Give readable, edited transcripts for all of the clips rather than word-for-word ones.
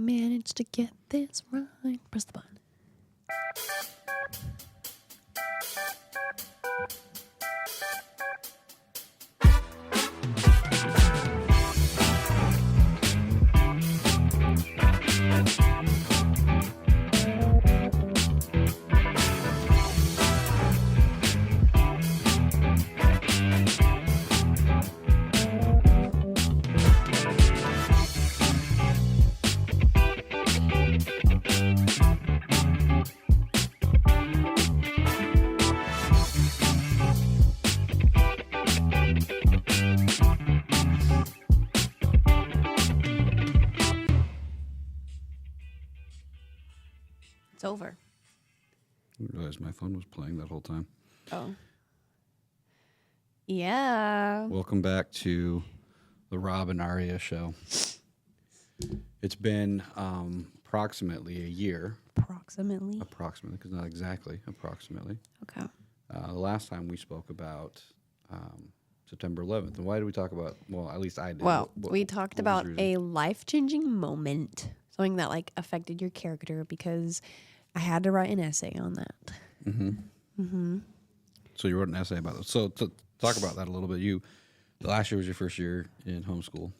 managed to get this right. Press the button. It's over. I didn't realize my phone was playing that whole time. Oh. Yeah. Welcome back to the Rob and Aria show. It's been approximately a year. Approximately, because not exactly, approximately. Okay. The last time we spoke about September 11th. And why did we talk about, well, at least I did. Well, we talked about reason? a life-changing moment, something that like affected your character, because I had to write an essay on that. So you wrote an essay about it. So to talk about that a little bit, last year was your first year in homeschool.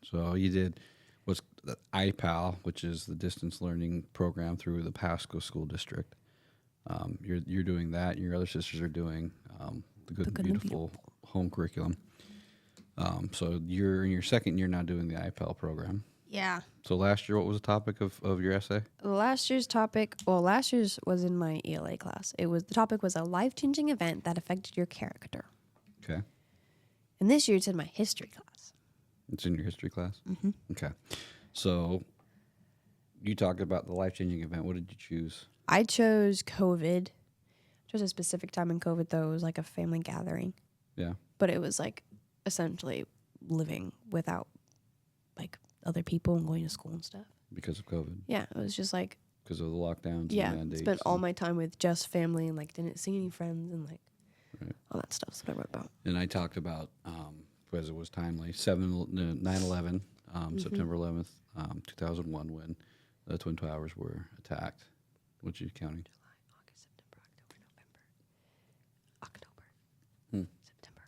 So you did what's the IPAL, which is the distance learning program through the Pasco School District. You're doing that, and your other sisters are doing the Good and Beautiful home curriculum. So you're in your second year now doing the IPAL program. Yeah. So last year, what was the topic of your essay? Last year's was in my ELA class. The topic was a life-changing event that affected your character. Okay. And this year it's in my history class. It's in your history class? Okay. So you talked about the life-changing event. What did you choose? I chose COVID. I chose a specific time in COVID, though. It was like a family gathering. Yeah. But it was like essentially living without like other people and going to school and stuff. Because of COVID? Yeah, it was just like... Because of the lockdowns yeah, and mandates. spent all my time with just family and like didn't see any friends and like all that stuff. That's what I wrote about. And I talked about, because it was timely, 9/11, September 11th, 2001, when the Twin Towers were attacked. What you counting? July, August, September, October. September.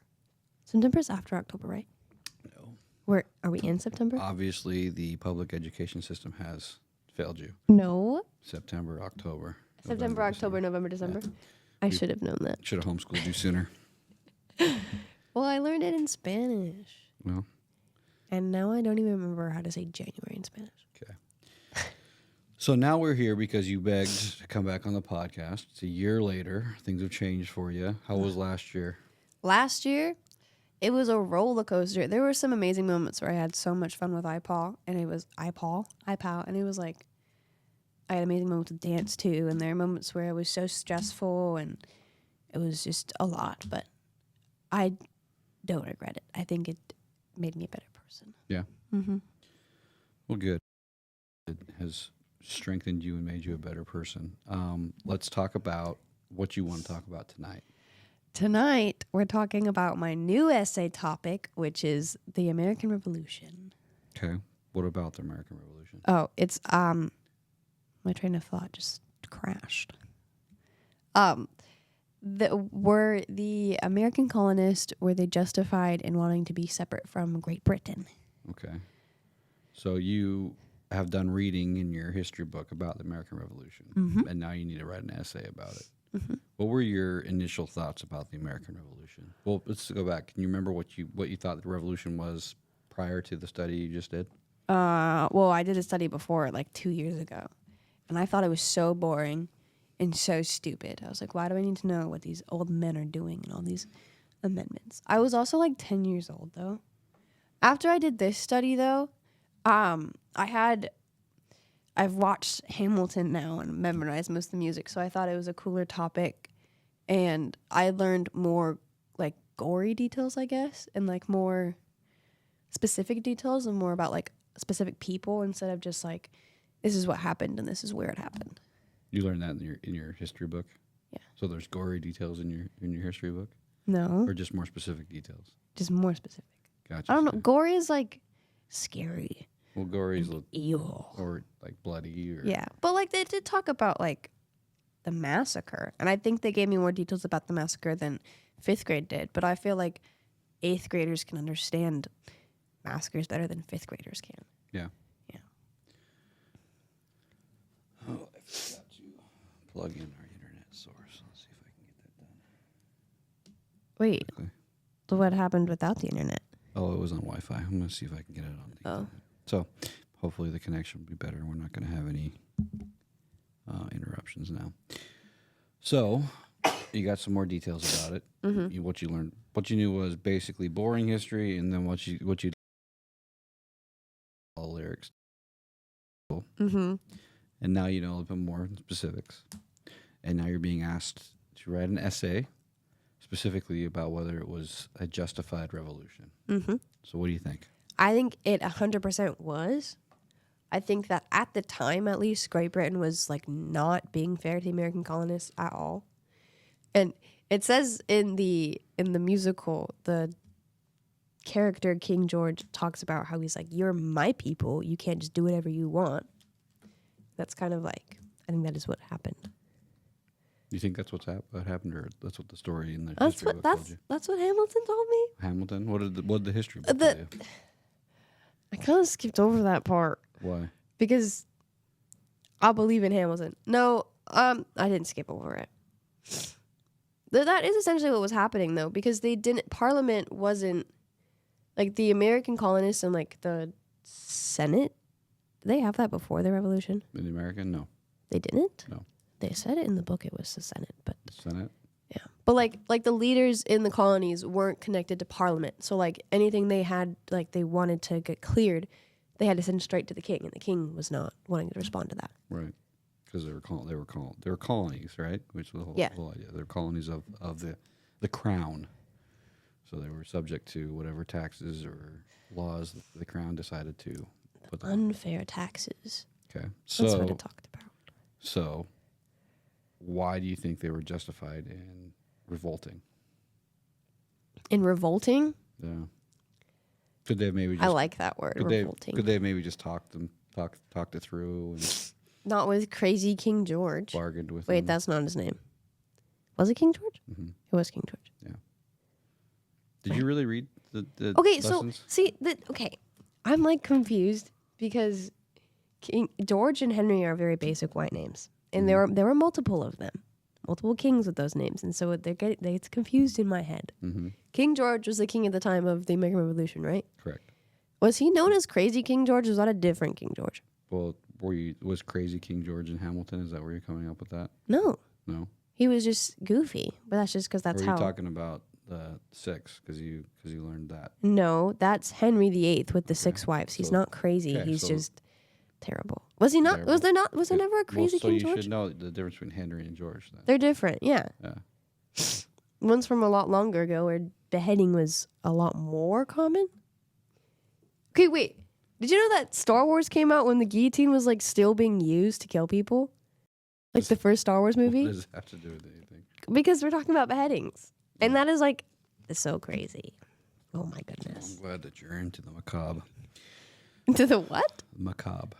September's after October, right? No. Are we in September? Obviously, the public education system has failed you. No. September, October. September, October, November, December. Yeah. I should have known that. Should have homeschooled you sooner. Well, I learned it in Spanish. Well. And now I don't even remember how to say January in Spanish. Okay. So now we're here because you begged to come back on the podcast. It's a year later. Things have changed for you. How was last year? Last year, it was a roller coaster. There were some amazing moments where I had so much fun with IPAL, and it was IPAL, and it was like, I had amazing moments with dance too, and there were moments where it was so stressful, and it was just a lot, but I don't regret it. I think it made me a better person. Yeah. Well, good. It has strengthened you and made you a better person. Let's talk about what you want to talk about tonight. Tonight, we're talking about my new essay topic, which is the American Revolution. Okay. What about the American Revolution? Oh, it's, my train of thought just crashed. Were the American colonists, were they justified in wanting to be separate from Great Britain? Okay. So you have done reading in your history book about the American Revolution, and now you need to write an essay about it. What were your initial thoughts about the American Revolution? Well, let's go back. Can you remember what you thought the revolution was prior to the study you just did? Well, I did a study before, like 2 years ago, and I thought it was so boring and so stupid. I was like, why do I need to know what these old men are doing and all these amendments? I was also like 10 years old, though. After I did this study, though, I've watched Hamilton now and memorized most of the music, so I thought it was a cooler topic, and I learned more like gory details, I guess, and like more specific details and more about like specific people instead of just like this is what happened and this is where it happened. You learned that in your history book? Yeah. So there's gory details in your history book? No. Or just more specific details? Just more specific. Gotcha. I don't know. Gory is like scary. Well, gory's Ew. or like bloody or Yeah, but like they did talk about like the massacre, and I think they gave me more details about the massacre than 5th grade did. But I feel like 8th graders can understand massacres better than 5th graders can. yeah. Yeah. Oh, I forgot to plug in our internet source. Let's see if I can get that done. Wait, quickly. so what happened without the internet? Oh, it was on Wi-Fi. I'm gonna see if I can get it on the Oh. internet. So hopefully the connection will be better. We're not gonna have any interruptions now. So you got some more details about it. Mm-hmm. What you learned, what you knew was basically boring history, and then what you all lyrics. Mm-hmm. And now you know a little bit more specifics. And now you're being asked to write an essay specifically about whether it was a justified revolution. Mm-hmm. So what do you think? I think it 100% was. I think that at the time, at least, Great Britain was like not being fair to the American colonists at all. And it says in the musical, the character King George talks about how he's like, "You're my people. You can't just do whatever you want." That's kind of like, I think that is what happened. You think that's what happened, or that's what the story in the That's history what book told you? that's what Hamilton told me. Hamilton? What did the history book tell you? I kind of skipped over that part Why? because I believe in Hamilton. No, I didn't skip over it. That is essentially what was happening, though, because Parliament wasn't, like, the American colonists and, like, the Senate, did they have that before the Revolution? In the American? No. They didn't? No. They said it in the book it was the Senate, but The Senate? yeah. But, like the leaders in the colonies weren't connected to Parliament, so, like, anything they had, like, they wanted to get cleared, they had to send straight to the king, and the king was not wanting to respond to that. Right. Because they were colonies, right? Which was the whole idea. They're colonies of the crown. So they were subject to whatever taxes or laws that the crown decided to put them on. Unfair taxes. Okay. That's what it talked about. So why do you think they were justified in revolting? In revolting? Yeah. Could they have maybe just I like that word, revolting. Could they have maybe just talked it through and Not with crazy King George. bargained with Wait, them? that's not his name. Was it King George? Mm-hmm. It was King George. Yeah. Did you really read the Okay, lessons? so see, I'm like confused because King George and Henry are very basic white names, and there were multiple of them, multiple kings with those names, and so it's confused in my head. Mm-hmm. King George was the king at the time of the American Revolution, right? Correct. Was he known as Crazy King George? Or was that a different King George? Well, was crazy King George in Hamilton? Is that where you're coming up with that? No, No. he was just goofy, but that's just because Or that's are you how. talking about the 6? Because you learned that. No, that's Henry VIII with the 6 wives. He's So- not crazy. okay, He's so- just terrible. Was he not? Terrible. Was there not? Was there never a crazy so King you George? should know the difference between Henry and George then. They're different. Yeah, Yeah. one's from a lot longer ago, where beheading was a lot more common. Okay, wait. Did you know that Star Wars came out when the guillotine was like still being used to kill people? Like the first Star Wars What movie? does it have to do with anything? Because we're talking about beheadings. And that is like, it's so crazy. Oh my goodness. I'm glad that you're into the macabre. To the what? Macabre.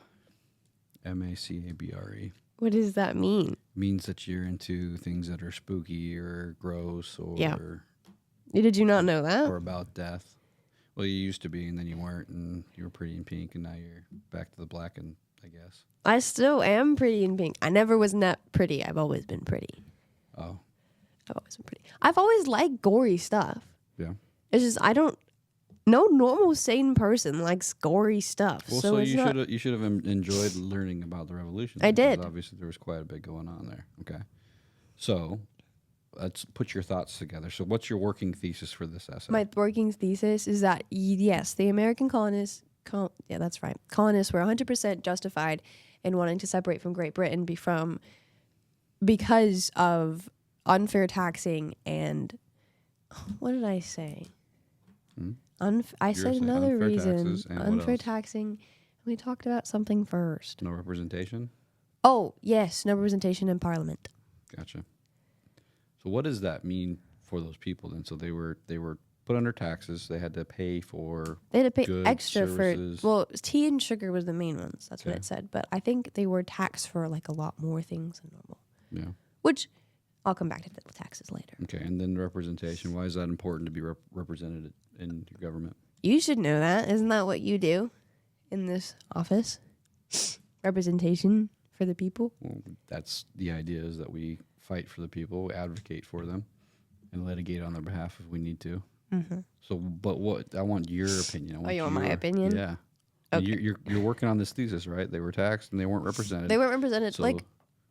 MACABRE. What does that mean? Means that you're into things that are spooky or gross or Yeah. Did you not know that? or about death. Well, you used to be, and then you weren't, and you were pretty in pink, and now you're back to the black, and I guess. I still am pretty in pink. I never was not pretty. I've always been pretty. Oh, I've always been pretty. I've always liked gory stuff. yeah. It's just no normal sane person likes gory stuff. Well, so it's not, you should have enjoyed learning about the revolution. I because did. Obviously, there was quite a bit going on there. Okay, so let's put your thoughts together. So, what's your working thesis for this essay? my working thesis is that yes, the American colonists, yeah, that's right. Colonists were 100% justified in wanting to separate from Great Britain because of unfair taxing and what did I say? I said saying another unfair reason. taxes and what Unfair else? taxing. We talked about something first. No representation. Oh, yes, no representation in Parliament. Gotcha. So, what does that mean for those people then? So they were put under taxes. They had to pay for They had to pay goods, extra services. for, well, tea and sugar was the main ones. That's what Okay. it said. But I think they were taxed for like a lot more things than normal, Yeah. which I'll come back to the taxes later. Okay. And then representation. Why is that important to be represented in your government? You should know that. Isn't that what you do in this office? Representation for the people. Well, that's the idea, is that we fight for the people, advocate for them, and litigate on their behalf if we need to. Mm-hmm. So, but what I want your opinion. You want my opinion? Yeah. Okay. You're working on this thesis, right? They were taxed and they weren't represented. They weren't represented. So- Like,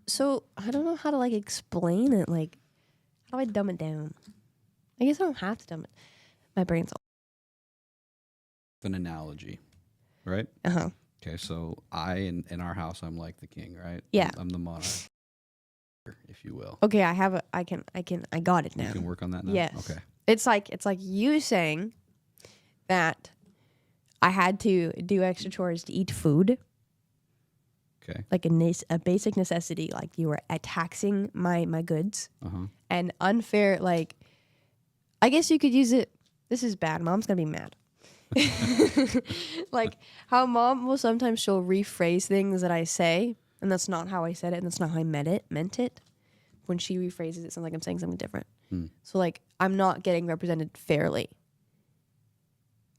so I don't know how to like explain it. Like, how do I dumb it down? I guess I don't have to dumb it. My brain's all. An analogy, right? Okay, so in our house, I'm like the king, right? Yeah. I'm the monarch, if you will. Okay, I got it now. You can work on that now? Yes. Okay. It's like you saying that I had to do extra chores to eat food, Okay. like a basic necessity. Like you were taxing my goods, Uh-huh. and unfair. Like, I guess you could use it. This is bad. Mom's gonna be mad. Like how mom will sometimes she'll rephrase things that I say, and that's not how I said it, and that's not how I meant it. When she rephrases it, sounds like I'm saying something different. So like I'm not getting represented fairly.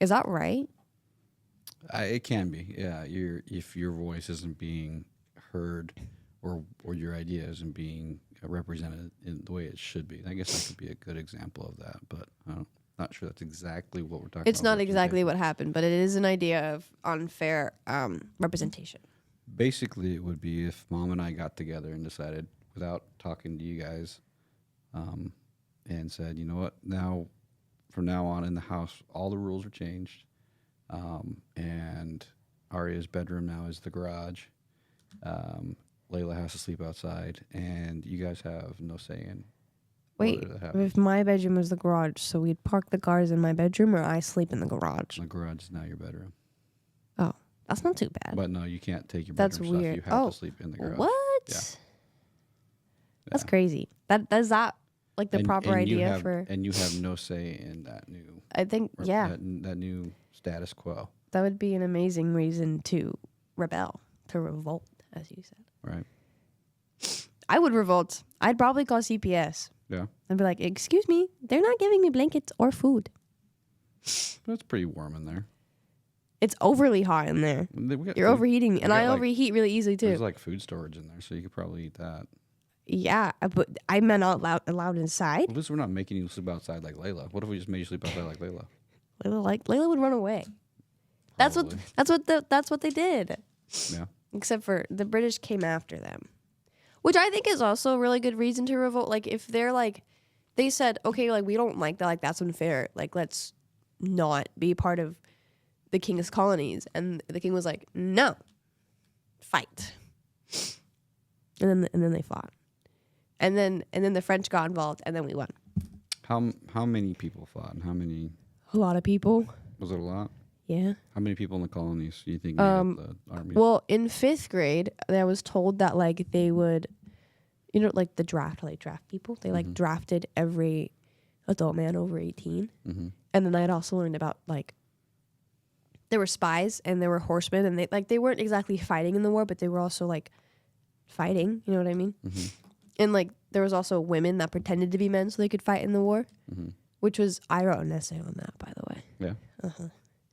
Is that right? It can be, yeah. If your voice isn't being heard, or your idea isn't being represented in the way it should be, I guess that could be a good example of that. But I'm not sure that's exactly what we're talking about. It's not exactly what happened, but it is an idea of unfair representation. Basically, it would be if Mom and I got together and decided, without talking to you guys, and said, you know what, from now on in the house, all the rules are changed, and Aria's bedroom now is the garage. Layla has to sleep outside, and you guys have no say in. Wait, if my bedroom was the garage, so we'd park the cars in my bedroom, or I sleep in the garage? The garage is now your bedroom. Oh, that's not too bad. But no, you can't take your That's bedroom weird. stuff. You have to sleep in the garage. What? Yeah. That's Yeah. crazy. Is that like the proper idea for? And you have no say in that new. I think that new status quo. that would be an amazing reason to rebel, to revolt, as you said. Right. I would revolt. I'd probably call CPS. Yeah. I'd be like, "Excuse me, they're not giving me blankets or food. But it's pretty warm in there. It's overly hot in there. You're overheating me, and I overheat really easily too." There's like food storage in there, so you could probably eat that. Yeah, but I'm not allowed inside. Well, at least we're not making you sleep outside like Layla. What if we just made you sleep outside like Layla? Layla would run away. Probably. That's what they did. Yeah. Except for the British came after them, which I think is also a really good reason to revolt. Like if they're like, they said, okay, like we don't like that, like that's unfair. Like let's not be part of the king's colonies. And the king was like, no, fight. And then they fought. And then the French got involved, and then we won. How many people fought, and how many? A lot of people. Was it a lot? Yeah. How many people in the colonies do you think made up the army? Well, in 5th grade, I was told that like they would, like the draft, like draft people. They like drafted every adult man over 18. Mm-hmm. And then I had also learned about like there were spies and there were horsemen, and they weren't exactly fighting in the war, but they were also like fighting. You know what I mean? Mm-hmm. And like there was also women that pretended to be men so they could fight in the war, which was, I wrote an essay on that, by the way. Yeah.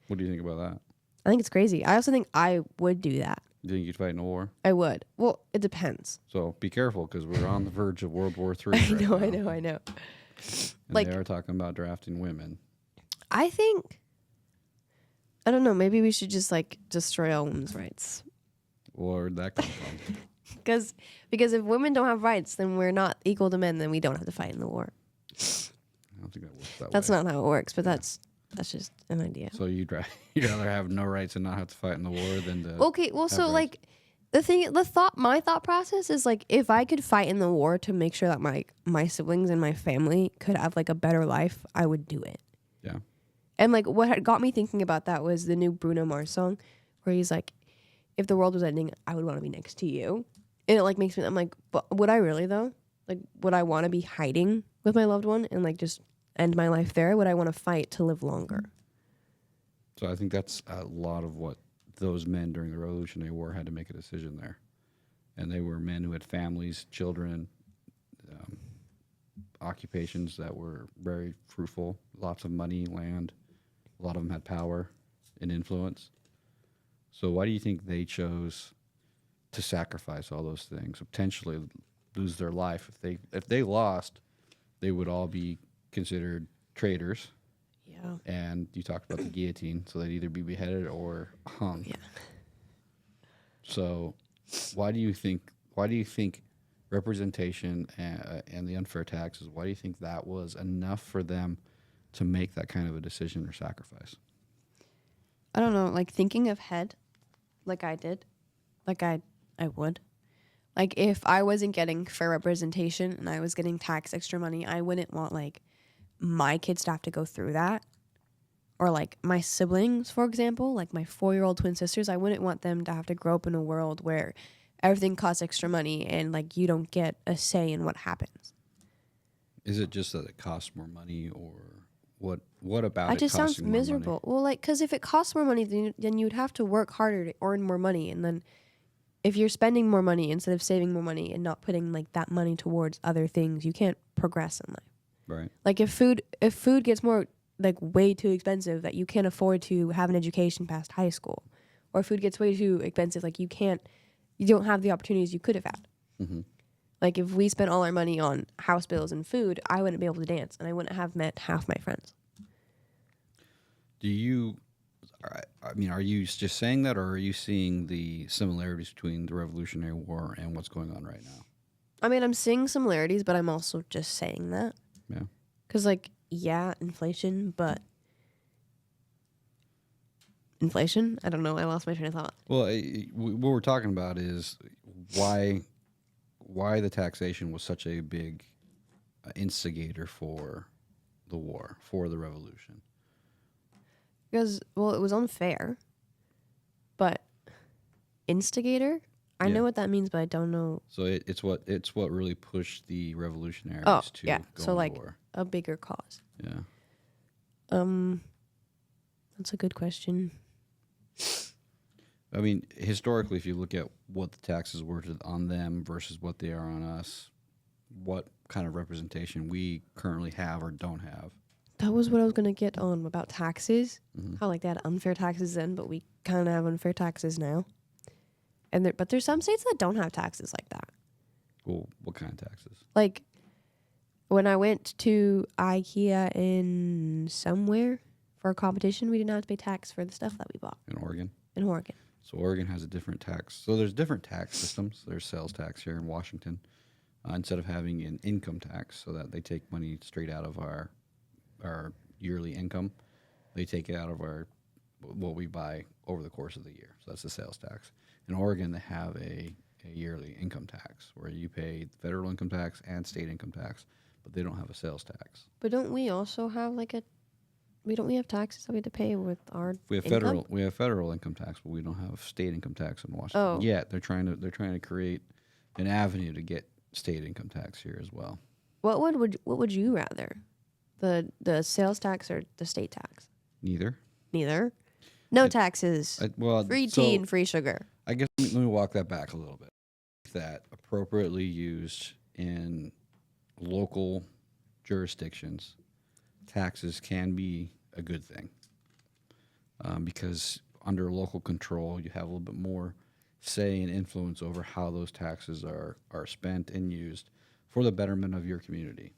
What do you think about that? I think it's crazy. I also think I would do that. Do you think you'd fight in a war? I would. Well, it depends. So be careful, because we're on the verge of World War III. I know. And Like, they are talking about drafting women. I think, I don't know, maybe we should just like destroy all women's rights. Where'd that come from? Because if women don't have rights, then we're not equal to men, then we don't have to fight in the war. I don't think that works that way. That's not how it works, but that's just an idea. So you'd rather have no rights and not have to fight in the war than to. Okay, well, so rights. like my thought process is like if I could fight in the war to make sure that my siblings and my family could have like a better life, I would do it. Yeah. And like what had got me thinking about that was the new Bruno Mars song, where he's like, "If the world was ending, I would want to be next to you," and it like makes me. I'm like, but would I really though? Like, would I want to be hiding with my loved one and like just end my life there? Would I want to fight to live longer? So I think that's a lot of what those men during the Revolutionary War had to make a decision there. And they were men who had families, children, um, occupations that were very fruitful, lots of money, land. A lot of them had power and influence. So why do you think they chose to sacrifice all those things, potentially lose their life? If they lost, they would all be considered traitors. Yeah. And you talked about the guillotine, so they'd either be beheaded or hung. Yeah. So why do you think representation and the unfair taxes, why do you think that was enough for them to make that kind of a decision or sacrifice? I don't know, like thinking ahead, like I did, like I would. Like if I wasn't getting fair representation and I was getting tax extra money, I wouldn't want like my kids to have to go through that. Or like my siblings, for example, like my 4-year-old twin sisters, I wouldn't want them to have to grow up in a world where everything costs extra money and like you don't get a say in what happens. Is it just that it costs more money, or what about That it just sounds costing more miserable. money? Well, like, because if it costs more money, then you'd have to work harder to earn more money. And then if you're spending more money instead of saving more money and not putting like that money towards other things, you can't progress in life. Right. Like if food gets more like way too expensive that you can't afford to have an education past high school, or food gets way too expensive, like you don't have the opportunities you could have had. Mm-hmm. Like if we spent all our money on house bills and food, I wouldn't be able to dance and I wouldn't have met half my friends. Do you, I mean, are you just saying that, or are you seeing the similarities between the Revolutionary War and what's going on right now? I mean, I'm seeing similarities, but I'm also just saying that. Yeah. Because, like, yeah, inflation, but inflation? I don't know. I lost my train of thought. Well, what we're talking about is why the taxation was such a big instigator for the war, for the revolution. Because, well, it was unfair, but instigator? I know what that means, but I don't know. So it's what really pushed the revolutionaries to yeah. go So, to like, war. a bigger cause. Yeah. That's a good question. I mean, historically, if you look at what the taxes were on them versus what they are on us, what kind of representation we currently have or don't have. That was what I was going to get on about taxes. Mm-hmm. How, like, they had unfair taxes then, but we kind of have unfair taxes now. But there's some states that don't have taxes like that. Well, what kind of taxes? Like, when I went to IKEA in somewhere for a competition, we didn't have to pay tax for the stuff that we bought. In Oregon? In Oregon. So Oregon has a different tax. So there's different tax systems. There's sales tax here in Washington. Instead of having an income tax, so that they take money straight out of our yearly income, they take it out of what we buy over the course of the year. So that's the sales tax. In Oregon, they have a yearly income tax where you pay federal income tax and state income tax, but they don't have a sales tax. But don't we also have we have taxes that we have to pay with our income? We have federal income tax, but we don't have state income tax in Washington. Oh. Yet they're trying to create an avenue to get state income tax here as well. What would you rather? The sales tax or the state tax? Neither. No taxes. Free tea and free sugar. I guess let me walk that back a little bit. That appropriately used in local jurisdictions, taxes can be a good thing because under local control, you have a little bit more say and influence over how those taxes are spent and used for the betterment of your community.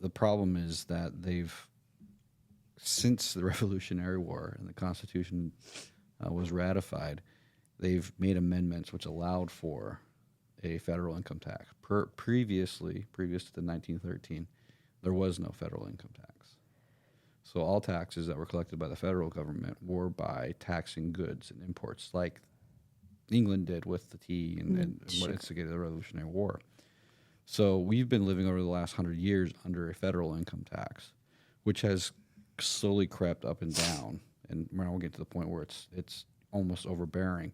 The problem is that since the Revolutionary War and the Constitution was ratified, they've made amendments which allowed for a federal income tax. Previous to the 1913, there was no federal income tax. So all taxes that were collected by the federal government were by taxing goods and imports, like England did with the tea and what instigated the Revolutionary War. So we've been living over the last 100 years under a federal income tax, which has slowly crept up and down, and now we'll get to the point where it's almost overbearing,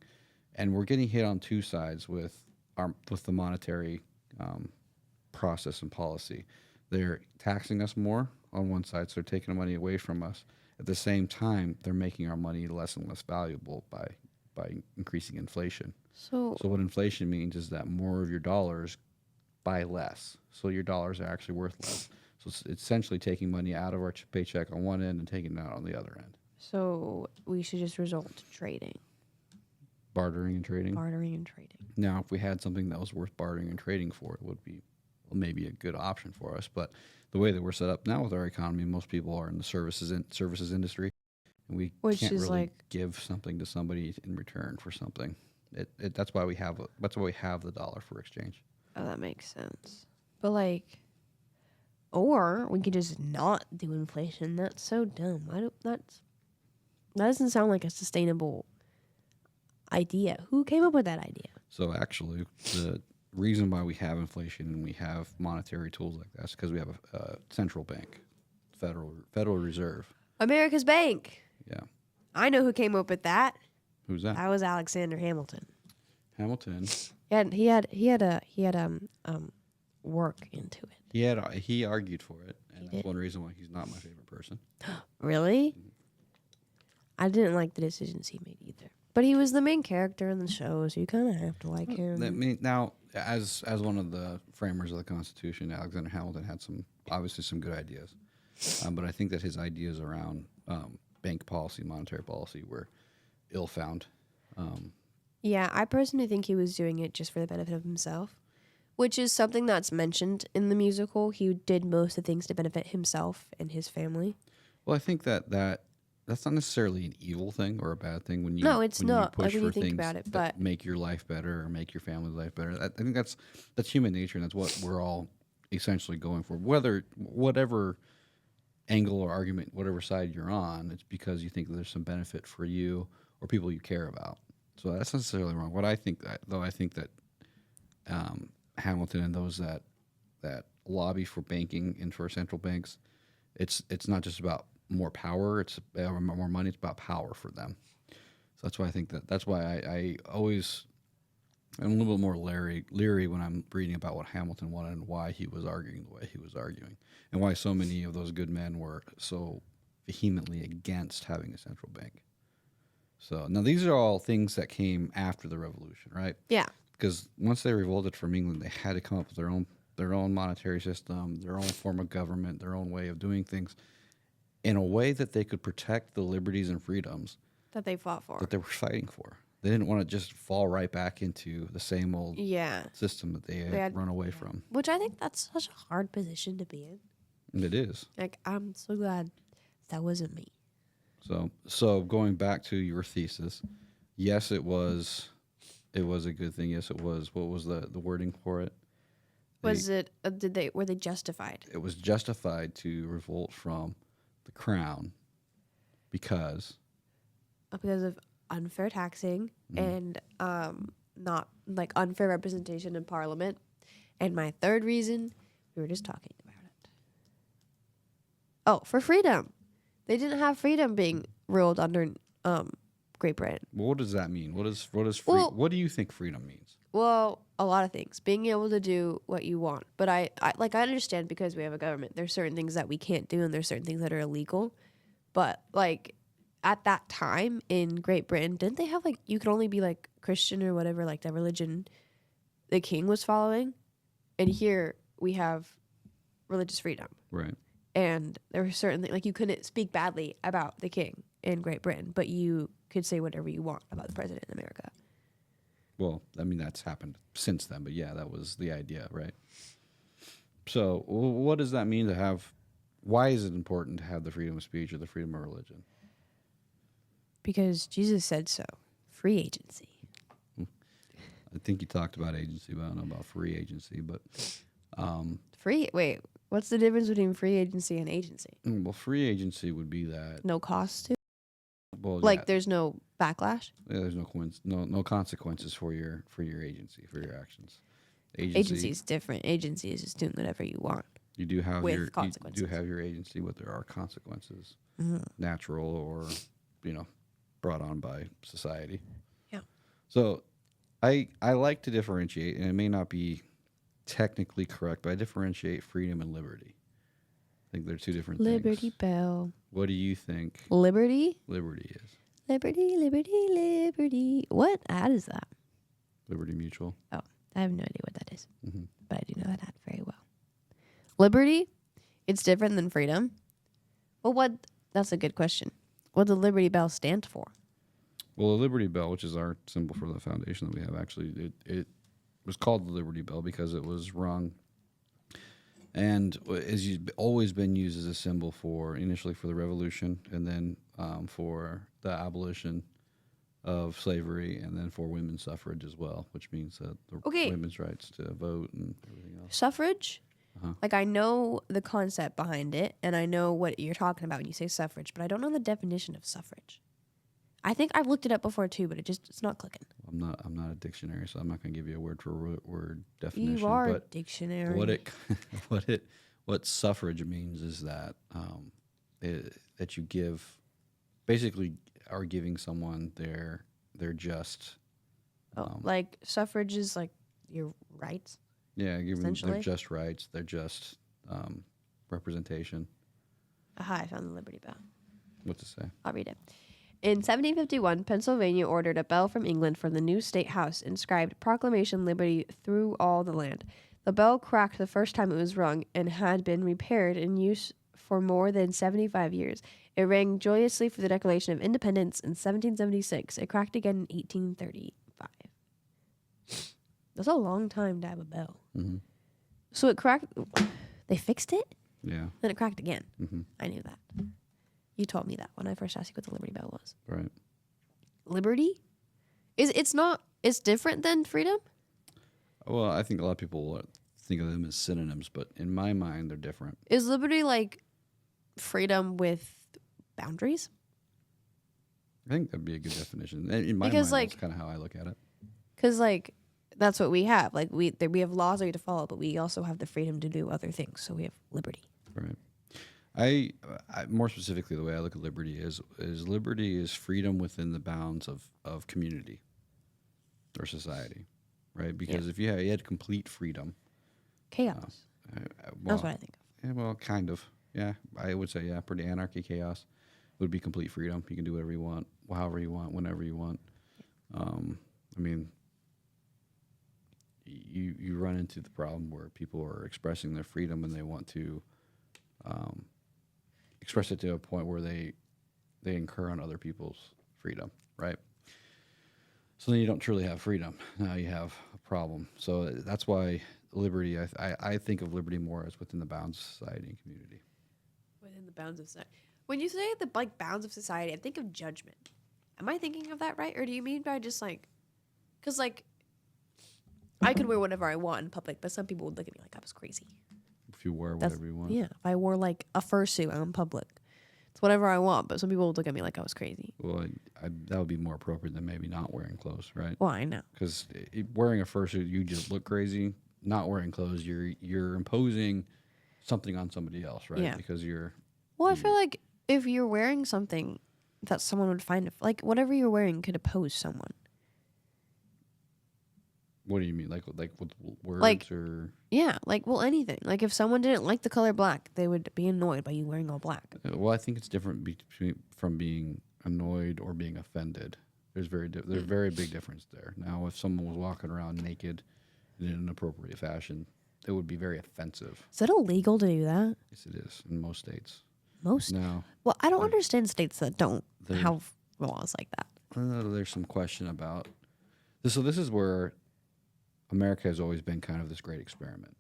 and we're getting hit on two sides with the monetary process and policy. They're taxing us more on one side, so they're taking the money away from us. At the same time, they're making our money less and less valuable by increasing inflation. So So what inflation means is that more of your dollars buy less. So your dollars are actually worth less. So it's essentially taking money out of our paycheck on one end and taking it out on the other end. so we should just resort to trading, Bartering and trading. bartering and trading. Now, if we had something that was worth bartering and trading for, it would be maybe a good option for us. But the way that we're set up now with our economy, most people are in the services industry, and we Which can't is really like- give something to somebody in return for something. That's why we have the dollar for exchange. Oh, that makes sense. But like, or we could just not do inflation. That's so dumb. That doesn't sound like a sustainable idea. Who came up with that idea? So actually, the reason why we have inflation and we have monetary tools like that is because we have a central bank, Federal Reserve. America's Bank. Yeah, I know who came up with that. who's that? That was Alexander Hamilton. Hamilton. He had work into it. He argued for it, and He that's did. one reason why he's not my favorite person. Really? I didn't like the decisions he made either. But he was the main character in the show, so you kind of have to like him. I mean, now, as one of the framers of the Constitution, Alexander Hamilton had obviously some good ideas, but I think that his ideas around bank policy, monetary policy, were ill-found. Yeah, I personally think he was doing it just for the benefit of himself, which is something that's mentioned in the musical. He did most of the things to benefit himself and his family. Well, I think that's not necessarily an evil thing or a bad thing when you No, it's when not, you like, push when you for think things about it, that but- make your life better or make your family's life better. I think that's human nature, and that's what we're all essentially going for. Whatever angle or argument, whatever side you're on, it's because you think that there's some benefit for you or people you care about. So that's not necessarily wrong. What I think, I think that Hamilton and those that lobby for banking and for central banks, it's not just about more power, it's more money, it's about power for them. So that's why I think that's why I always am a little bit more leery when I'm reading about what Hamilton wanted and why he was arguing the way he was arguing, and why so many of those good men were so vehemently against having a central bank. So now these are all things that came after the revolution, right? Yeah. Because once they revolted from England, they had to come up with their own monetary system, their own form of government, their own way of doing things, in a way that they could protect the liberties and freedoms That they fought for. that they were fighting for. They didn't want to just fall right back into the same old Yeah. system that they had- had run away from. Which I think that's such a hard position to be in. And it is. Like, I'm so glad that wasn't me. So going back to your thesis, yes, it was a good thing. Yes, it was. What was the wording for it? Were they justified? It was justified to revolt from the crown because Because of unfair taxing and not like unfair representation in parliament. And my third reason, we were just talking about it. Oh, for freedom. They didn't have freedom being ruled under Great Britain. well, what does that mean? What is Well- what do you think freedom means? Well, a lot of things. Being able to do what you want. But I understand because we have a government. There's certain things that we can't do and there's certain things that are illegal. But like at that time in Great Britain, didn't they have like you could only be like Christian or whatever, like the religion the king was following? And here we have religious freedom. Right. And there were certain things like you couldn't speak badly about the king in Great Britain, but you could say whatever you want about the president in America. Well, I mean, that's happened since then, but yeah, that was the idea, right? So, what does that mean to have? Why is it important to have the freedom of speech or the freedom of religion? Because Jesus said so. Free agency. I think you talked about agency, but I don't know about free agency. But Wait, what's the difference between free agency and agency? well, free agency would be that. No cost to? Well, Like yeah, there's no backlash? there's no consequences for your agency, for your actions. Agency is different. Agency is just doing whatever you want. You do have with you consequences. do have your agency, but there are consequences, natural or brought on by society. Yeah. So I like to differentiate, and it may not be technically correct, but I differentiate freedom and liberty. I think they're two different Liberty things. Bell. What do you think Liberty? liberty is? Liberty, liberty, liberty. What ad is that? Liberty Mutual. Oh, I have no idea what that is, Mm-hmm. but I do know that ad very well. Liberty? It's different than freedom. Well, that's a good question. What does the Liberty Bell stand for? Well, the Liberty Bell, which is our symbol for the foundation that we have, actually, it was called the Liberty Bell because it was rung and has always been used as a symbol for initially for the Revolution, and then for the abolition of slavery, and then for women's suffrage as well, which means that the women's rights to vote and everything else. Suffrage? Like, I know the concept behind it, and I know what you're talking about when you say suffrage, but I don't know the definition of suffrage. I think I've looked it up before too, but it's not clicking. I'm not a dictionary, so I'm not going to give you a word for word definition. You are but a dictionary. What suffrage means is that that you give, basically, are giving someone their just. Like suffrage is like your rights. Yeah, giving them their just rights, their just representation. Aha, I found the Liberty Bell. What to say? I'll read it. In 1751, Pennsylvania ordered a bell from England for the new state house, inscribed Proclamation Liberty through all the land. The bell cracked the first time it was rung and had been repaired in use for more than 75 years. It rang joyously for the Declaration of Independence in 1776. It cracked again in 1835. That's a long time to have a bell. Mm-hmm. So it cracked. They fixed it? Yeah. Then it cracked again. Mm-hmm. I knew that. You told me that when I first asked you what the Liberty Bell was. Right. Liberty? It's different than freedom? Well, I think a lot of people think of them as synonyms, but in my mind, they're different. Is liberty like freedom with boundaries? I think that'd be a good definition. In my Because, mind, that's kind of how I look at it. Because, like, that's what we have. Like, we have laws that we have to follow, but we also have the freedom to do other things. So we have liberty. Right. I more specifically, the way I look at liberty is liberty is freedom within the bounds of community or society, right? Because if you had complete freedom, chaos. That's what I think of. Yeah, well, kind of. Yeah, I would say pretty anarchy, chaos would be complete freedom. You can do whatever you want, however you want, whenever you want. I mean, you run into the problem where people are expressing their freedom and they want to express it to a point where they incur on other people's freedom, right? So then you don't truly have freedom. Now you have a problem. So that's why liberty, I think of liberty more as within the bounds of society and community. Within the bounds of society. When you say the bounds of society, I think of judgment. Am I thinking of that right? Or do you mean by just like, because like, I could wear whatever I want in public, but some people would look at me like I was crazy. If you wear whatever you want. Yeah, if I wore like a fursuit out in public, it's whatever I want, but some people would look at me like I was crazy. Well, that would be more appropriate than maybe not wearing clothes, right? Well, I know. Because wearing a fursuit, you just look crazy. Not wearing clothes, you're imposing something on somebody else, right? Yeah. Because you're. Well, I feel like if you're wearing something that someone would find, like whatever you're wearing could oppose someone. What do you mean, like with words like, or? Yeah, like anything. Like if someone didn't like the color black, they would be annoyed by you wearing all black. Well, I think it's different from being annoyed or being offended. There's very big difference there. Now, if someone was walking around naked in an inappropriate fashion, it would be very offensive. Is it illegal to do that? Yes, it is in most states. Most? No. Well, I don't understand states that don't have laws like that. There's some question about this. So this is where America has always been kind of this great experiment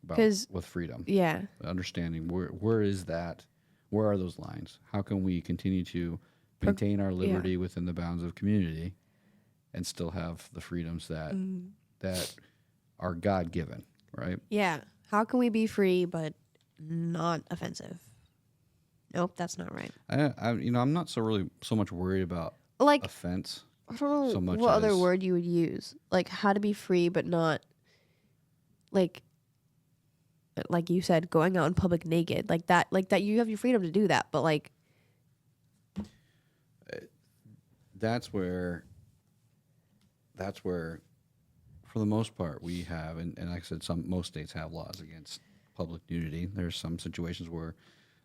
with freedom. Yeah. Understanding where is that? Where are those lines? How can we continue to maintain our liberty within the bounds of community and still have the freedoms that are God-given, right? Yeah. How can we be free but not offensive? Nope, that's not right. I'm not so much worried about like offense. I don't know so much what other word you would use. Like how to be free but not like you said, going out in public naked. Like that you have your freedom to do that, but like that's where for the most part, we have, and like I said, most states have laws against public nudity. There's some situations where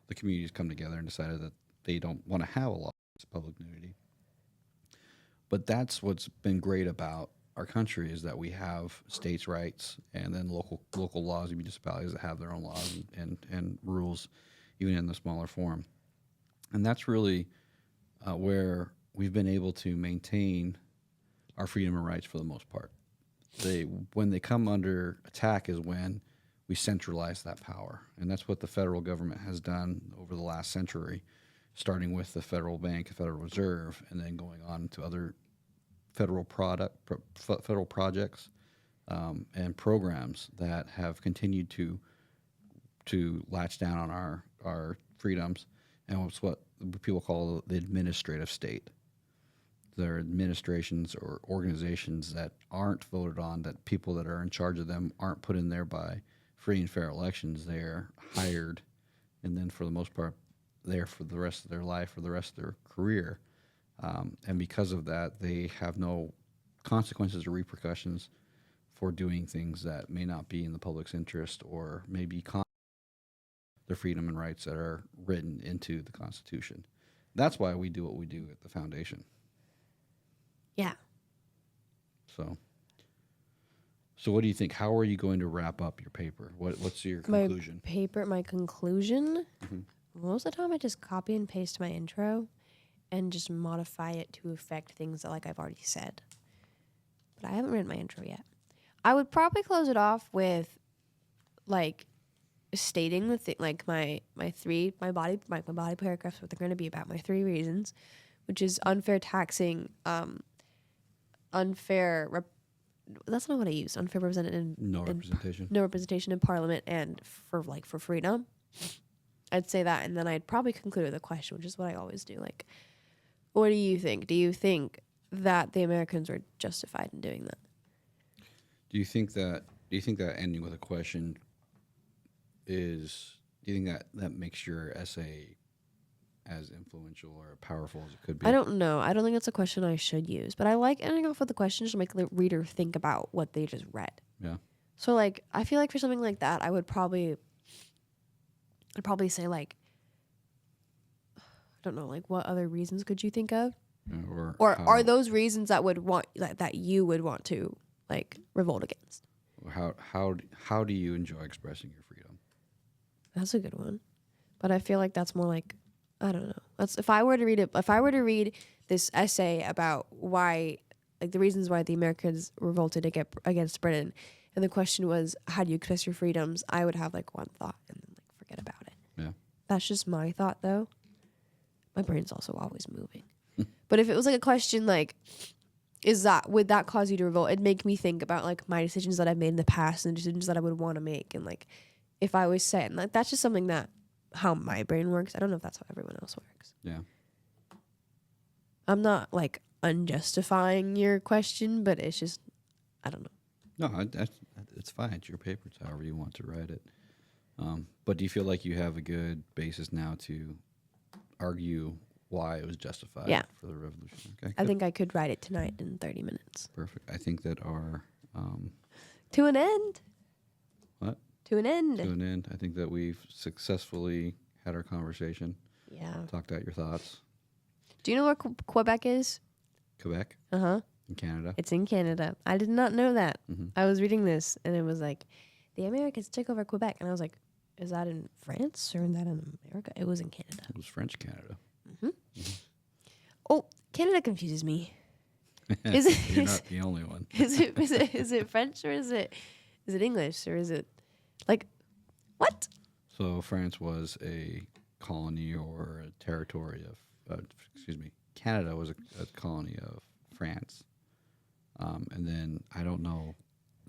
the communities come together and decided that they don't want to have a law against public nudity. But that's what's been great about our country is that we have states' rights and then local laws and municipalities that have their own laws and rules, even in the smaller form. And that's really where we've been able to maintain our freedom and rights for the most part. When they come under attack is when we centralize that power. And that's what the federal government has done over the last century, starting with the Federal Bank, the Federal Reserve, and then going on to other federal projects and programs that have continued to latch down on our freedoms. And it's what people call the administrative state. There are administrations or organizations that aren't voted on, that people that are in charge of them aren't put in there by free and fair elections. They're hired, and then for the most part, there for the rest of their life or the rest of their career. And because of that, they have no consequences or repercussions for doing things that may not be in the public's interest or maybe their freedom and rights that are written into the Constitution. That's why we do what we do at the foundation. Yeah. So what do you think? How are you going to wrap up your paper? What's your conclusion? My conclusion? Mm-hmm. Most of the time I just copy and paste my intro and just modify it to affect things that, like, I've already said. But I haven't written my intro yet. I would probably close it off with, like, stating the thing, like my body paragraphs, what they're going to be about, my 3 reasons, which is unfair taxing, that's not what I used. Unfair representation. No representation in Parliament, and for freedom. I'd say that, and then I'd probably conclude with a question, which is what I always do. Like, what do you think? Do you think that the Americans were justified in doing that? Do you think that ending with a question do you think that makes your essay as influential or powerful as it could be? I don't know. I don't think that's a question I should use, but I like ending off with a question just to make the reader think about what they just read. Yeah. So, like, I feel like for something like that, I'd probably say, like, I don't know, like, what other reasons could you think of? Or are those reasons that you would want to, like, revolt against? How do you enjoy expressing your freedom? That's a good one. But I feel like that's more like, I don't know. That's if I were to read this essay about why, like, the reasons why the Americans revolted against Britain, and the question was, how do you express your freedoms? I would have, like, one thought and then, like, forget about it. Yeah. That's just my thought, though. My brain's also always moving. But if it was like a question like, would that cause you to revolt? It'd make me think about, like, my decisions that I've made in the past and decisions that I would want to make, and, like, if I was set, and, like, that's just something that how my brain works. I don't know if that's how everyone else works. Yeah. I'm not, like, unjustifying your question, but it's just, I don't know. No, it's fine. It's your paper. It's however you want to write it. But do you feel like you have a good basis now to argue why it was justified for the revolution? Okay, I think I could write it tonight in 30 minutes. Perfect. I think that our... to an end. What? To an end. To an end. I think that we've successfully had our conversation. Yeah. Talked out your thoughts. Do you know where Quebec is? Quebec? Uh-huh. In Canada? It's in Canada. I did not know that. Mm-hmm. I was reading this, and it was like, the Americans took over Quebec. And I was like, is that in France or is that in America? It was in Canada. It was French Canada. Mm-hmm. Mm-hmm. Oh, Canada confuses me. Is it? You're not the only one. Is it French or is it English or is it like what? So France was a colony or a territory of, Canada was a colony of France. And then I don't know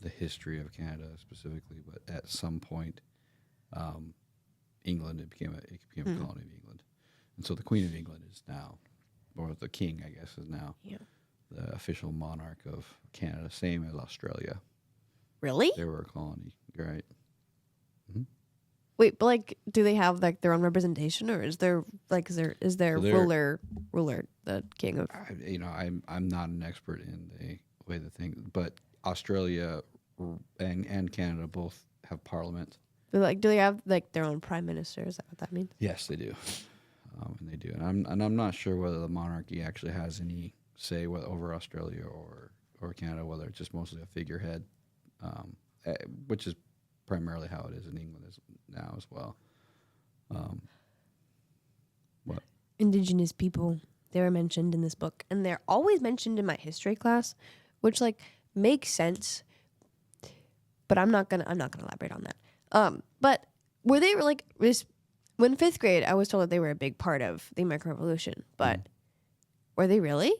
the history of Canada specifically, but at some point, England, it became a colony of England. And so the Queen of England is now, or the King, I guess, is now the official monarch of Canada, same as Australia. Really? They were a colony, right? Mm-hmm. Wait, but, like, do they have, like, their own representation, or is there ruler the king of? I'm not an expert in the way the thing, but Australia and Canada both have parliament. Do they have like their own prime minister? Is that what that means? Yes, they do, and they do. And I'm not sure whether the monarchy actually has any say over Australia or Canada, whether it's just mostly a figurehead, which is primarily how it is in England now as well. What? Indigenous people, they were mentioned in this book, and they're always mentioned in my history class, which like makes sense. But I'm not gonna elaborate on that. But were they like when 5th grade, I was told that they were a big part of the American Revolution, but were they really?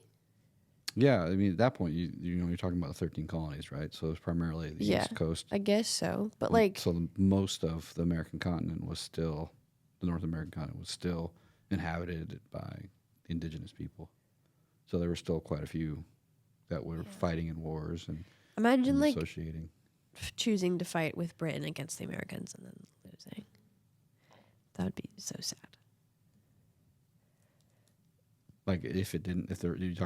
Yeah, I mean at that point you're talking about the 13 colonies, right? So it was primarily the East Coast. I guess so, but And like so most of the American continent was still the North American continent was still inhabited by indigenous people. So there were still quite a few that were fighting in wars and imagine like associating. choosing to fight with Britain against the Americans and then losing. That would be so sad. Like you're talking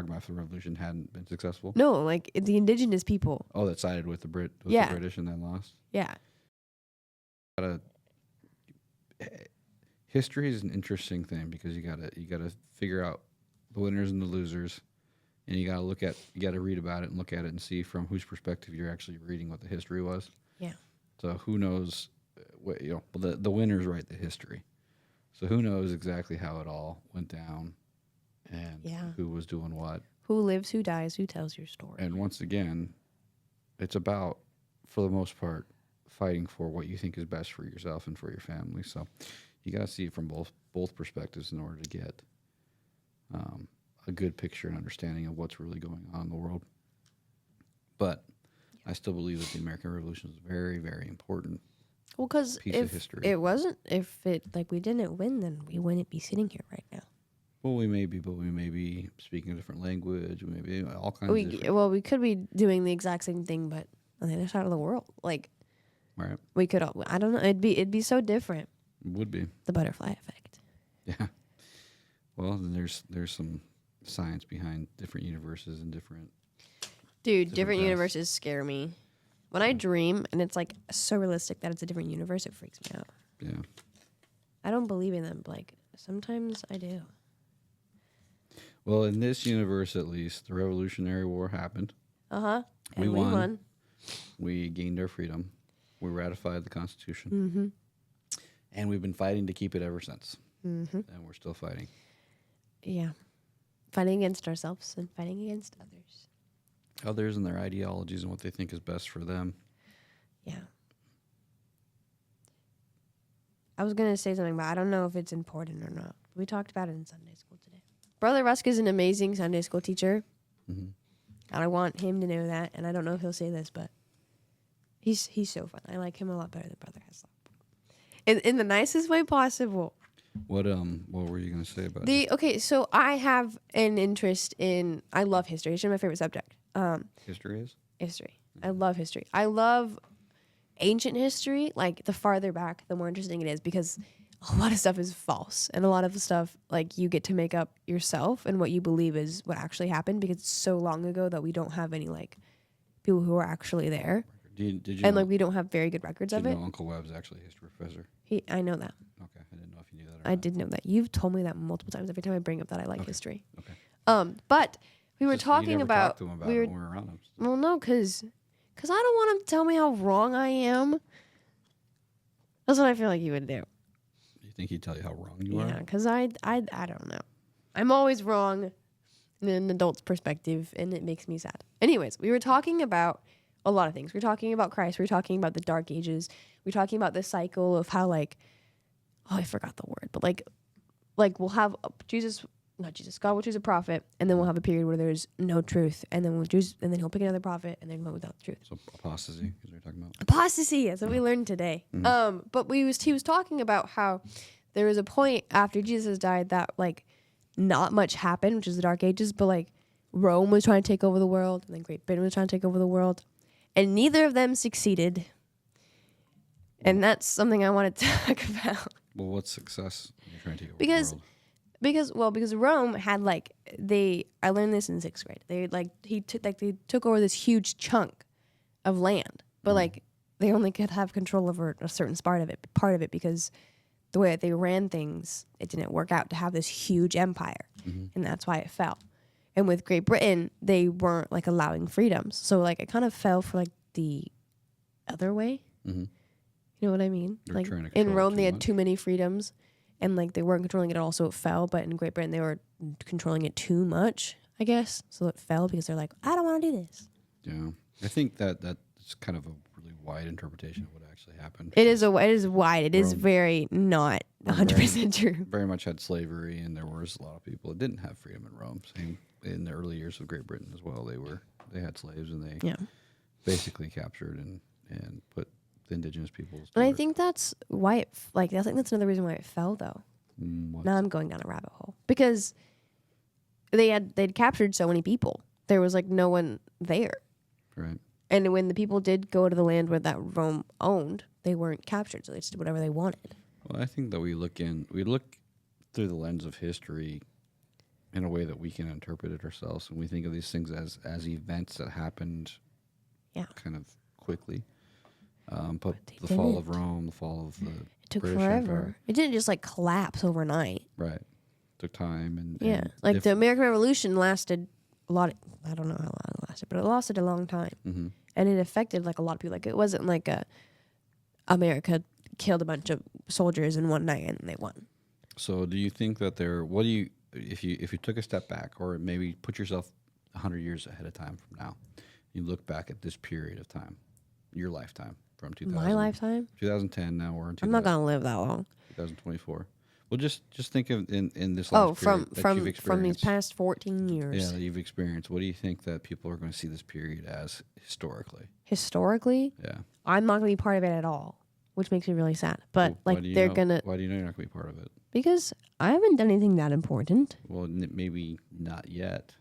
about if the revolution hadn't been successful? No, like the indigenous people. Oh, that sided with the the British and then lost. Yeah. History is an interesting thing because you gotta figure out the winners and the losers, and you gotta read about it and look at it and see from whose perspective you're actually reading what the history was. Yeah. So who knows? The winners write the history. So who knows exactly how it all went down, and who was doing what. Who lives, who dies, who tells your story. And once again, it's about, for the most part, fighting for what you think is best for yourself and for your family. So you got to see it from both perspectives in order to get a good picture and understanding of what's really going on in the world. But I still believe that the American Revolution is very, very important. Well, because if we didn't win, then we wouldn't be sitting here right now. Well, we may be speaking a different language. We may be all kinds of different. Well, we could be doing the exact same thing, but on the other side of the world. Like, right. We could all, I don't know. It'd be so different. It would be. The butterfly effect. Yeah. Well, then there's some science behind different universes and different. Dude, different universes scare me. When I dream and it's like so realistic that it's a different universe, it freaks me out. Yeah. I don't believe in them, but like sometimes I do. Well, in this universe, at least, the Revolutionary War happened. And we won. We gained our freedom. We ratified the Constitution. Mm-hmm. And we've been fighting to keep it ever since. Mm-hmm. And we're still fighting. Yeah. Fighting against ourselves and fighting against others. Others and their ideologies and what they think is best for them. Yeah. I was going to say something, but I don't know if it's important or not. We talked about it in Sunday school today. Brother Rusk is an amazing Sunday school teacher. Mm-hmm. And I want him to know that. And I don't know if he'll say this, but he's so fun. I like him a lot better than Brother Heslop. In the nicest way possible. What were you going to say about Okay, so I have an interest in, I love history. It's my favorite subject. history is? History. I love history. I love ancient history. Like, the farther back, the more interesting it is because a lot of stuff is false. And a lot of the stuff, like, you get to make up yourself and what you believe is what actually happened because it's so long ago that we don't have any, like, people who are actually there. Did you and, know, like, we don't have very good records of you it. know Uncle Webb's actually a history professor? I know that. Okay, I didn't know if you knew that or I not. did know that. You've told me that multiple times. Every time I bring up that I like history. Okay. But we were Just you talking never about, talked to him about it when we were around him. well, no, because I don't want him to tell me how wrong I am. That's what I feel like he would do. You think he'd tell you how wrong you Yeah, are? because I don't know. I'm always wrong in an adult's perspective, and it makes me sad. Anyways, we were talking about a lot of things. We were talking about Christ. We were talking about the Dark Ages. We were talking about the cycle of how, like, I forgot the word, but like we'll have God will choose a prophet, and then we'll have a period where there's no truth, and then and then he'll pick another prophet, and then go without the truth. So apostasy is what you're talking about? Apostasy, that's what we learned today. Mm-hmm. But he was talking about how there was a point after Jesus died that, like, not much happened, which is the Dark Ages, but, like, Rome was trying to take over the world, and then Great Britain was trying to take over the world, and neither of them succeeded. And that's something I want to talk about. Well, what's success when you're trying to take over Because the world? because Rome had, like, I learned this in 6th grade. They took over this huge chunk of land, but like they only could have control over a certain part of it because the way that they ran things, it didn't work out to have this huge empire, and that's why it fell. And with Great Britain, they weren't like allowing freedoms, so like it kind of fell for like the other way. You know what I mean? They're like trying to in control it Rome, too they had much. too many freedoms, and like they weren't controlling it all, so it fell. But in Great Britain, they were controlling it too much, I guess, so it fell because they're like, I don't want to do this. Yeah, I think that's kind of a really wide interpretation of what actually happened. It is wide. It is Rome- very not 100% true. Very much had slavery, and there was a lot of people that didn't have freedom in Rome. Same in the early years of Great Britain as well. They had slaves, and they Yeah. basically captured and put the indigenous peoples. And I think that's why I think that's another reason why it fell, though. What? Now I'm going down a rabbit hole because they'd captured so many people. There was like no one there, Right. and when the people did go to the land where that Rome owned, they weren't captured, so they just did whatever they wanted. Well, I think that we look through the lens of history in a way that we can interpret it ourselves, and we think of these things as events that happened, kind of quickly. But the fall of Rome, the fall of the It took British forever. Empire, It didn't just like collapse overnight. right? Took time and Like the American Revolution lasted a lot. I don't know how long it lasted, but it lasted a long time, and it affected like a lot of people. Like it wasn't like America killed a bunch of soldiers in one night and they won. So, do you think that if you took a step back, or maybe put yourself 100 years ahead of time from now, you look back at this period of time, your lifetime from 2000, My lifetime? 2010. Now we're in 2000, I'm not gonna live that long. 2024. Well, just think of in this Oh, last period that you've from experienced. these past 14 Yeah, years. that you've experienced. What do you think that people are going to see this period as historically? Historically, Yeah. I'm not gonna be part of it at all, which makes me really sad. But Well, why like do you they're know- gonna Why do you know you're not going to be part of it? because I haven't done anything that important. Well, maybe not yet.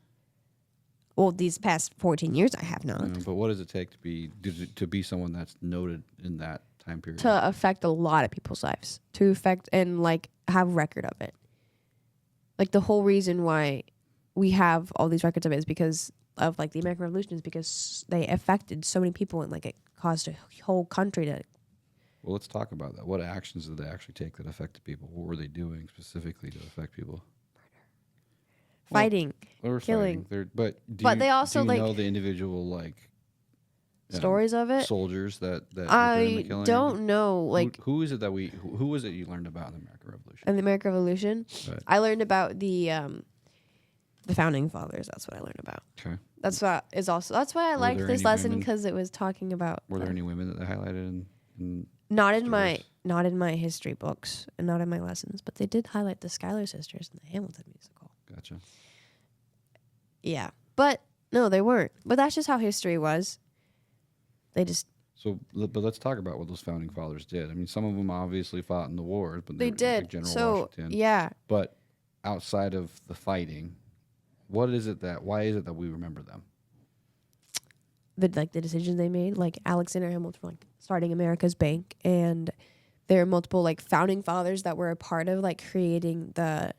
Well, these past 14 years, I have not. But what does it take to be someone that's noted in that time period? To affect a lot of people's lives, to affect and like have record of it. Like the whole reason why we have all these records of it is because of like the American Revolution, is because they affected so many people and like it caused a whole country to. Well, let's talk about that. What actions did they actually take that affected people? What were they doing specifically to affect people? Fighting, They were killing. fighting. But They also, do you like- know the individual stories of it. soldiers that were doing the I killing? don't know, like who is it that who was it you learned about in the American Revolution? in the American Revolution. Right. I learned about the founding fathers. That's what I learned about. Okay. That's why I liked there this any lesson women? because it was talking about. Were there any women that they highlighted in Not in stories? my history books and not in my lessons, but they did highlight the Schuyler sisters in the Hamilton musical. Gotcha. Yeah, but no, they weren't. But that's just how history was. They just So, but let's talk about what those founding fathers did. I mean, some of them obviously fought in the wars, but they were, did. like General So Washington. yeah, But outside of the fighting, why is it that we remember them? the decisions they made, like Alexander Hamilton, like starting America's Bank, and there are multiple like founding fathers that were a part of like creating the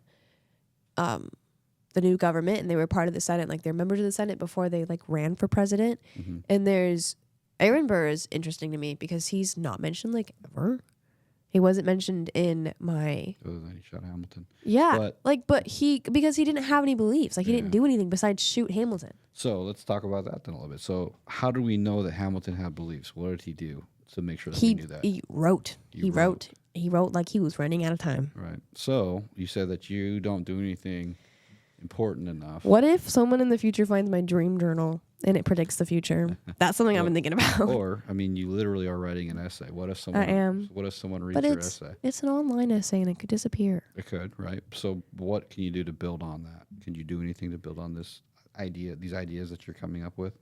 new government, and they were part of the Senate. Like they're members of the Senate before they like ran for president. Mm-hmm. And there's Aaron Burr is interesting to me because he's not mentioned like ever. He wasn't mentioned in my Other than he shot Hamilton. but because he didn't have any beliefs. Like he didn't Yeah. do anything besides shoot Hamilton. So let's talk about that then a little bit. So how do we know that Hamilton had beliefs? What did he do to make sure that we knew that? He wrote. He wrote like he was running out of time. Right. So you said that you don't do anything important enough. What if someone in the future finds my dream journal and it predicts the future? That's something I've been thinking about. Or, I mean, you literally are writing an essay. What if someone? I am. What if someone reads But your it's essay? it's an online essay and it could disappear. It could, right? So, what can you do to build on that? Can you do anything to build on this idea, these ideas that you're coming up with?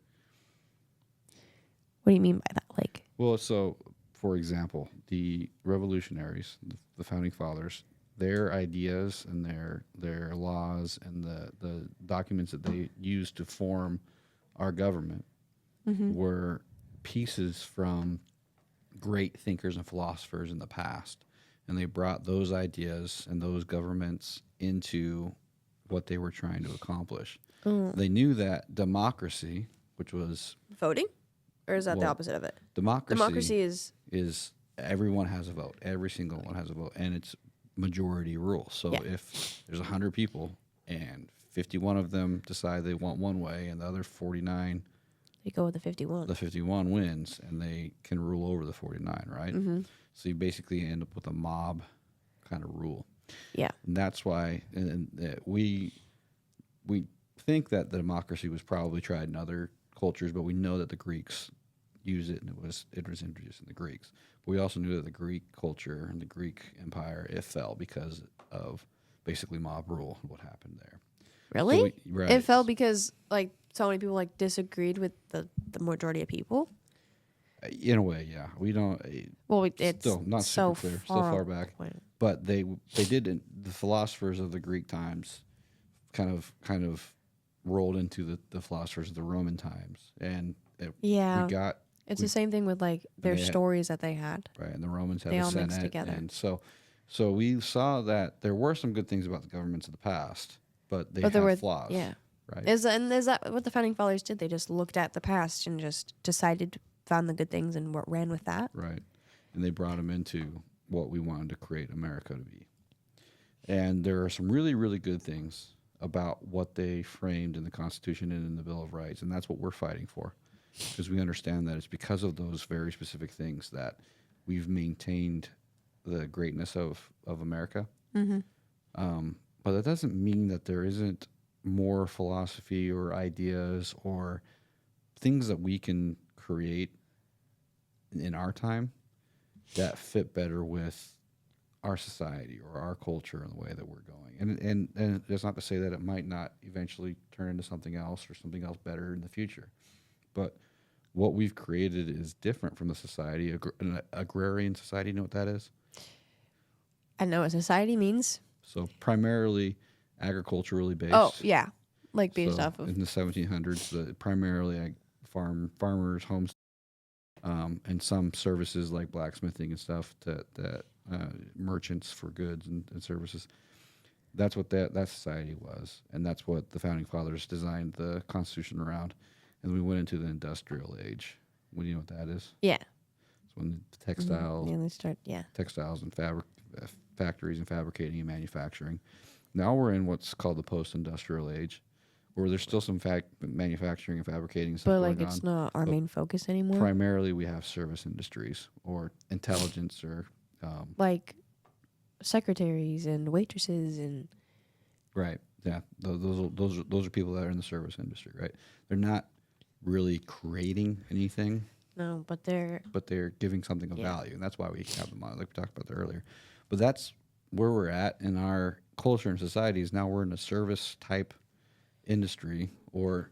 What do you mean by that? Like, Well, so for example, the revolutionaries, the founding fathers, their ideas and their laws and the documents that they used to form our government were pieces from great thinkers and philosophers in the past, and they brought those ideas and those governments into what they were trying to accomplish. They knew that democracy, which was voting? Or is that the well, opposite of it? democracy Democracy is is everyone has a vote. Every single one has a vote, and it's majority rule. So Yeah. if there's 100 people and 51 of them decide they want one way, and the other 49, you go with the 51. the 51 wins, and they can rule over the 49, right? Mm-hmm. So you basically end up with a mob kind of rule. Yeah. And that's why we think that the democracy was probably tried in other cultures, but we know that the Greeks use it, and it was introduced in the Greeks. But we also knew that the Greek culture and the Greek Empire, it fell because of basically mob rule and what happened there. Really? So right. It fell because like so many people like disagreed with the majority of people. In a way, yeah. We don't. Well, it's Still not so super clear. Still far back. away. But they did. The philosophers of the Greek times kind of rolled into the philosophers of the Roman times, and Yeah. we got It's the same thing with like their they had- stories that they had. right, and the Romans had They a all mixed Senate, together. and so we saw that there were some good things about the governments of the past, but they But there had were flaws. Yeah. Right. Is that what the founding fathers did? They just looked at the past and just decided, found the good things, and ran with that. Right. And they brought them into what we wanted to create America to be. And there are some really, really good things about what they framed in the Constitution and in the Bill of Rights. And that's what we're fighting for, because we understand that it's because of those very specific things that we've maintained the greatness of America. Mm-hmm. But that doesn't mean that there isn't more philosophy or ideas or things that we can create in our time that fit better with our society or our culture and the way that we're going. And that's not to say that it might not eventually turn into something else or something else better in the future. But what we've created is different from the society, an agrarian society. You know what that is? I know what society means. So primarily agriculturally based. Oh yeah, like based So off of. in the 1700s, primarily farmers, homes, and some services like blacksmithing and stuff that merchants for goods and services. That's what that society was, and that's what the founding fathers designed the Constitution around. And we went into the industrial age. What do you know what that is? Yeah. It's when the textiles, Yeah, they start. Yeah. textiles and factories and fabricating and manufacturing. Now we're in what's called the post-industrial age, where there's still some manufacturing and fabricating stuff But going like it's on. not our main focus anymore. Primarily, we have service industries or intelligence or Like secretaries and waitresses and right. Yeah, those are people that are in the service industry, right? They're not really creating anything, no, but they're but they're giving something of Yeah. value, and that's why we have them on, like we talked about that earlier. But that's where we're at in our culture and society. Is now we're in a service type industry or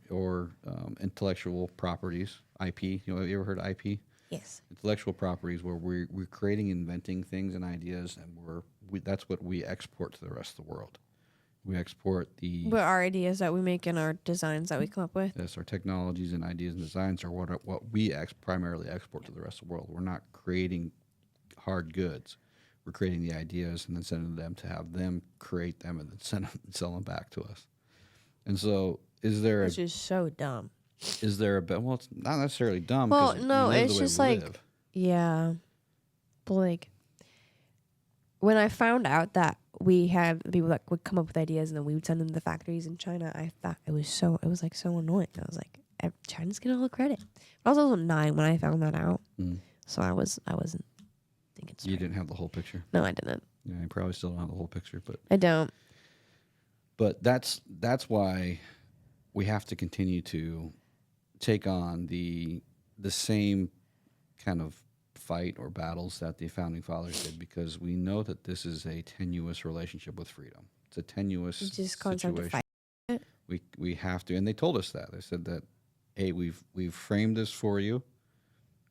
intellectual properties, IP. You know, you ever heard of IP? yes. Intellectual properties, where we're creating, inventing things and ideas, and that's what we export to the rest of the world. We export But our ideas that we make and our designs that we come up with. yes, our technologies and ideas and designs are what we primarily export to the rest of the world. We're not creating hard goods. We're creating the ideas and then sending them to have them create them and then sell them back to us. And so, Which is so dumb. is there a well? It's not necessarily dumb. Well, 'cause no, we live it's the way just we like live. Yeah. But like when I found out that we had people that would come up with ideas and then we would send them to the factories in China, I thought it was like so annoying. I was like, China's getting all the credit. I was also 9 when I found that out. Mm. So I wasn't thinking straight. You didn't have the whole picture. No, I didn't. Yeah, you probably still don't have the whole picture, I don't. but that's why we have to continue to take on the same kind of fight or battles that the founding fathers did, because we know that this is a tenuous relationship with freedom. It's a tenuous It's just constant to situation. fight. We have to, and they told us that. They said that, hey, we've framed this for you.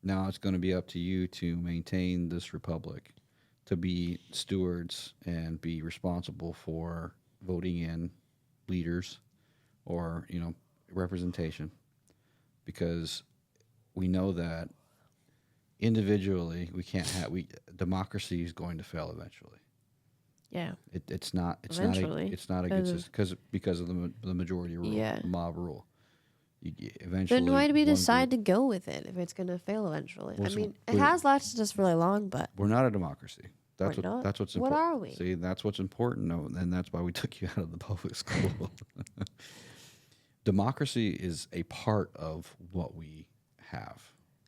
Now it's going to be up to you to maintain this republic, to be stewards and be responsible for voting in leaders or representation, because we know that individually we can't have democracy is going to fail eventually. Yeah. It's not Eventually. it's not a good system because of the majority rule, Yeah. mob rule. eventually. Then why do we one decide group- to go with it if it's going to fail eventually? Well, I mean, it we're- has lasted us really long, but We're not a democracy. That's We're not? That's what's What important. are we? See, that's what's important, and that's why we took you out of the public school. Democracy is a part of what we have.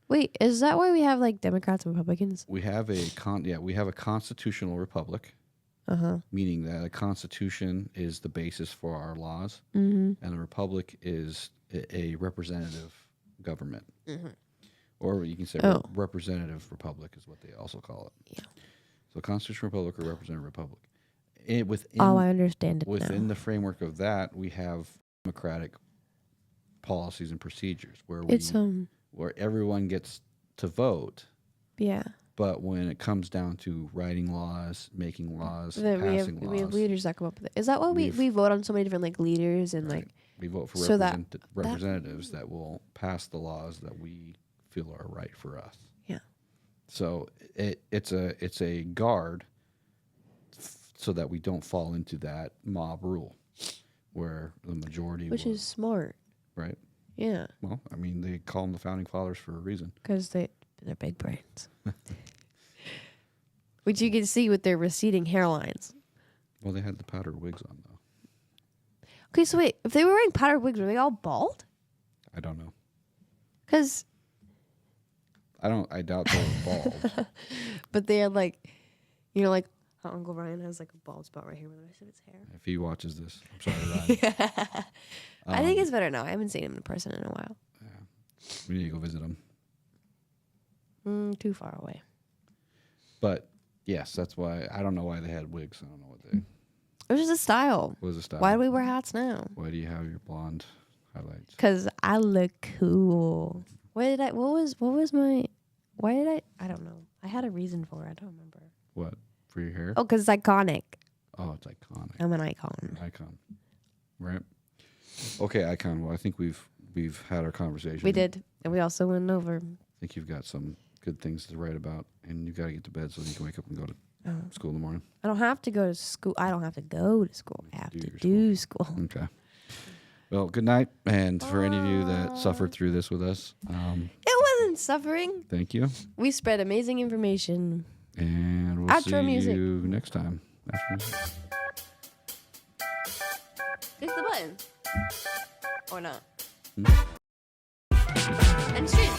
wait, is that why we have like Democrats and Republicans? We have we have a constitutional republic, meaning that a constitution is the basis for our laws, and a republic is a representative government, or you can say representative republic is what they also call it. Yeah. So, constitutional republic or representative republic. Within I understand it within now. the framework of that, we have democratic policies and procedures where where everyone gets to vote. Yeah. But when it comes down to writing laws, making laws, Then passing laws, we have leaders that come up with it. Is that why we vote on so many different like leaders and right, we vote for so that- representatives that will pass the laws that we feel are right for us. Yeah. So it's a guard so that we don't fall into that mob rule where the majority which is smart. right. Yeah, Well, I mean, they call them the founding fathers for a reason. because they're big brains. Which you can see with their receding hairlines. Well, they had the powdered wigs on though. Okay, so wait, if they were wearing powdered wigs, were they all bald? I don't know. Because, I doubt they were bald. but they had like, you know, like how Uncle Ryan has like a bald spot right here with the rest of his hair. If he watches this, I'm sorry, Ryan. I think it's better now. I haven't seen him in person in a while. We need to go visit him. Too far away. But yes, that's why I don't know why they had wigs. I don't know what they. It was just a style. What was the style? Why do we wear hats now? Why do you have your blonde highlights? Because I look cool. What was my, why did I don't know. I had a reason for it. I don't remember. What for your hair? Oh, because it's iconic. Oh, it's iconic. I'm an icon. Icon, right? Okay, icon. Well, I think we've had our conversation. We did. And we also went over. I think you've got some good things to write about, and you got to get to bed so you can wake up and go to school in the morning. I don't have to go to school. I don't have to go to school. I have Do to your do school. Okay. Well, good night, and for any of you that suffered through this with us, It wasn't suffering. thank you, We spread amazing information. and we'll Outro see music. you next time. Outro music. Click the button. Or not. And stream.